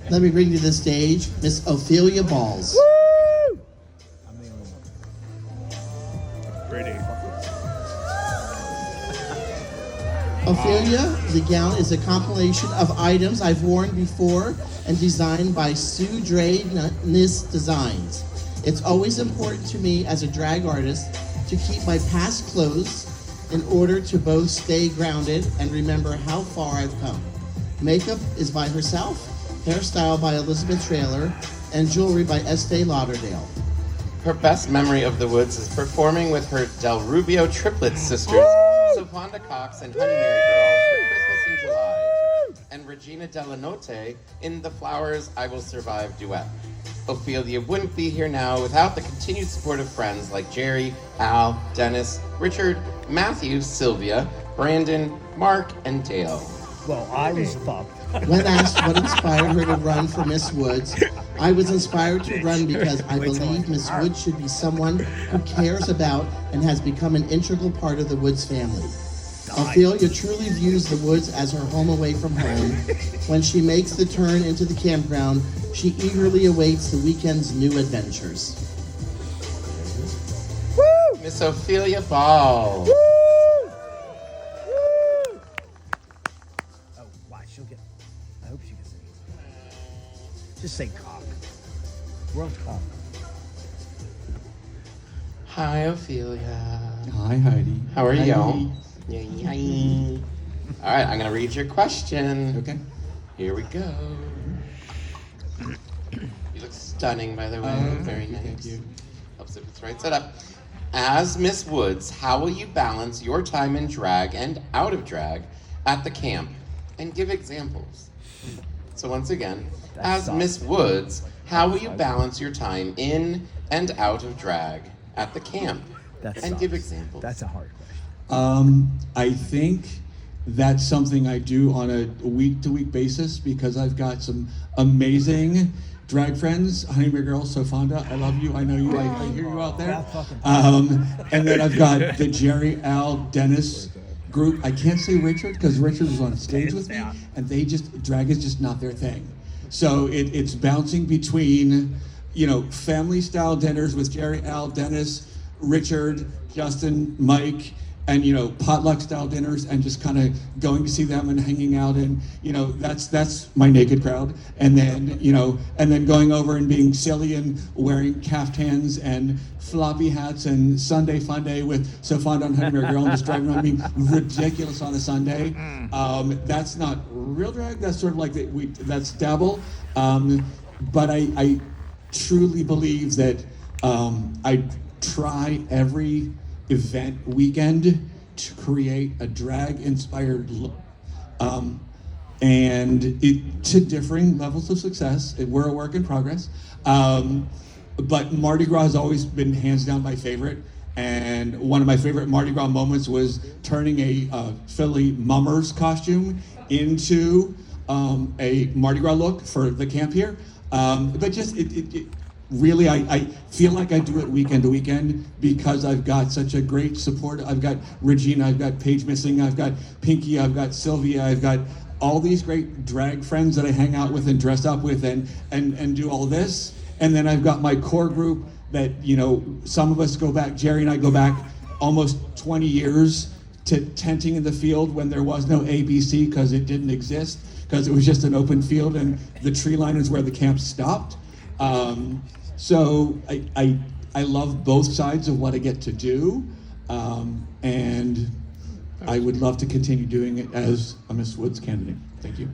Let me bring to the stage Miss Ophelia Ballz. Woo! I'm the only one. Pretty. Ophelia, the gown is a compilation of items I've worn before and designed by Sue Dre Nis Designs. It's always important to me as a drag artist to keep my past clothes in order to both stay grounded and remember how far I've come. Makeup is by herself, hairstyle by Elizabeth Traylor, and jewelry by Estee Lauderdale. Her best memory of the woods is performing with her Del Rubio triplet sisters, Savonda Cox and Honey Mary Girl, for Christmas in July, and Regina Delanote in the Flowers I Will Survive duet. Ophelia wouldn't be here now without the continued support of friends like Jerry, Al, Dennis, Richard, Matthew, Sylvia, Brandon, Mark, and Dale. Well, I was fucked. When asked what inspired her to run for Miss Woods, I was inspired to run because I believe Miss Woods should be someone who cares about and has become an integral part of the Woods family. Ophelia truly views the Woods as her home away from home. When she makes the turn into the campground, she eagerly awaits the weekend's new adventures. Woo! Miss Ophelia Ballz. Woo! Oh, why? She'll get. I hope she gets it. Just say cock. World cock. Hi, Ophelia. Hi, Heidi. How are you? Hi. Yay. All right, I'm going to read your question. Okay. Here we go. You look stunning, by the way. Very nice. Thank you. Helps if it's right set up. As Miss Woods, how will you balance your time in drag and out of drag at the camp? And give examples. So once again, as Miss Woods, how will you balance your time in and out of drag at the camp? And give examples. That's a hard question. I think that's something I do on a week-to-week basis because I've got some amazing drag friends. Honey Mary Girl, Sofonda, I love you. I know you. I hear you out there. And then I've got the Jerry, Al, Dennis group. I can't say Richard because Richard was on stage with me, and drag is just not their thing. So it's bouncing between, family-style dinners with Jerry, Al, Dennis, Richard, Justin, Mike, and potluck style dinners, and just kind of going to see them and hanging out, and that's my naked crowd, and then going over and being silly and wearing caftans and floppy hats and Sunday fun day with Sofonda and Honey Mary Girl and just driving around being ridiculous on a Sunday. That's not real drag. That's sort of like that's dabble. But I truly believe that I try every event weekend to create a drag inspired look, and to differing levels of success. We're a work in progress, but Mardi Gras has always been hands down my favorite, and one of my favorite Mardi Gras moments was turning a Philly mummers costume into a Mardi Gras look for the camp here. But just really, I feel like I do it weekend to weekend because I've got such a great support. I've got Regina, I've got Paige Missing, I've got Pinky, I've got Sylvia, I've got all these great drag friends that I hang out with and dress up with and do all this. And then I've got my core group that, some of us go back, Jerry and I go back almost 20 years to tenting in the field when there was no ABC because it didn't exist, because it was just an open field and the tree line is where the camp stopped. So I love both sides of what I get to do, and I would love to continue doing it as a Miss Woods candidate. Thank you.